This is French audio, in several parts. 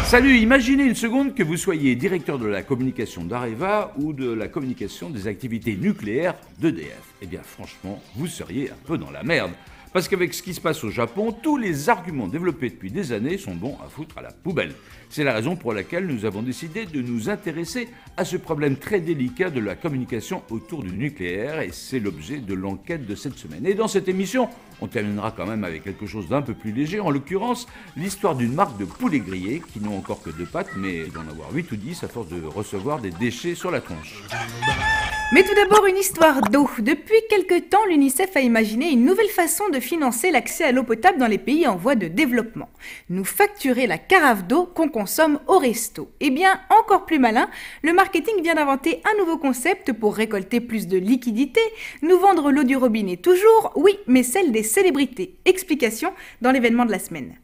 Salut, imaginez une seconde que vous soyez directeur de la communication d'Areva ou de la communication des activités nucléaires d'EDF. Eh bien franchement, vous seriez un peu dans la merde. Parce qu'avec ce qui se passe au Japon, tous les arguments développés depuis des années sont bons à foutre à la poubelle. C'est la raison pour laquelle nous avons décidé de nous intéresser à ce problème très délicat de la communication autour du nucléaire et c'est l'objet de l'enquête de cette semaine. Et dans cette émission, on terminera quand même avec quelque chose d'un peu plus léger, en l'occurrence l'histoire d'une marque de poulet grillé qui n'ont encore que 2 pattes mais d'en avoir 8 ou 10 à force de recevoir des déchets sur la tronche. Mais tout d'abord, une histoire d'eau. Depuis quelque temps, l'UNICEF a imaginé une nouvelle façon de financer l'accès à l'eau potable dans les pays en voie de développement. Nous facturer la carafe d'eau qu'on consomme au resto. Eh bien, encore plus malin, le marketing vient d'inventer un nouveau concept pour récolter plus de liquidités, nous vendre l'eau du robinet toujours, oui, mais celle des célébrités. Explication dans l'événement de la semaine.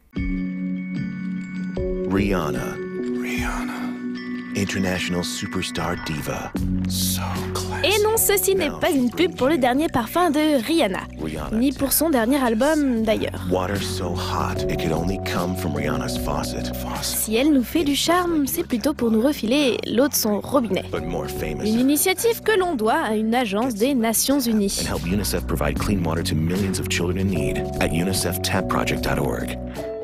Rihanna. International superstar diva. So classy. Et non, ceci n'est pas une pub pour le dernier parfum de Rihanna. Ni pour son dernier album d'ailleurs. Water so hot, it could only come from Rihanna's faucet. Si elle nous fait du charme, c'est plutôt pour nous refiler l'eau de son robinet. But more famous. Une initiative que l'on doit à une agence des Nations Unies. And help UNICEF provide clean water to millions of children in need at uniceftapproject.org.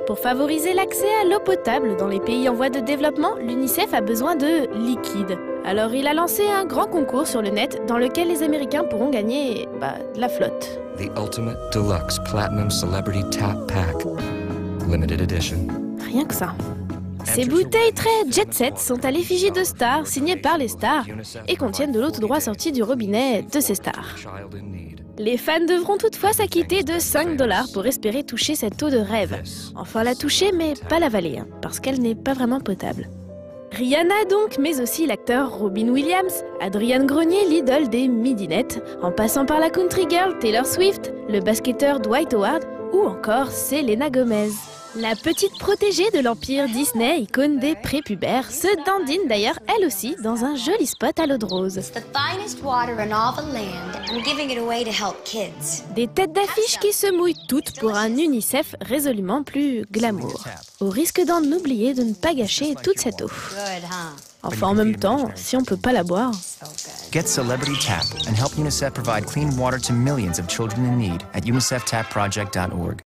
Pour favoriser l'accès à l'eau potable dans les pays en voie de développement, l'UNICEF a besoin de liquide. Alors il a lancé un grand concours sur le net dans lequel les Américains pourront gagner de la flotte. The Ultimate Deluxe Platinum Celebrity Tap Pack. Limited Edition. Rien que ça. Ces bouteilles très jet-set sont à l'effigie de stars signées par les stars et contiennent de l'eau tout droit sortie du robinet de ces stars. Les fans devront toutefois s'acquitter de 5 $ pour espérer toucher cette eau de rêve. Enfin la toucher mais pas l'avaler, parce qu'elle n'est pas vraiment potable. Rihanna donc, mais aussi l'acteur Robin Williams, Adrian Grenier, l'idole des midinettes, en passant par la country girl Taylor Swift, le basketteur Dwight Howard ou encore Selena Gomez. La petite protégée de l'empire Disney, icône des prépubères, se dandine d'ailleurs elle aussi dans un joli spot à l'eau de rose. Des têtes d'affiche qui se mouillent toutes pour un UNICEF résolument plus glamour, au risque d'en oublier de ne pas gâcher toute cette eau. Enfin en même temps, si on peut pas la boire... Get Celebrity Tap and help UNICEF provide clean water to millions of children in need at uniceftapproject.org.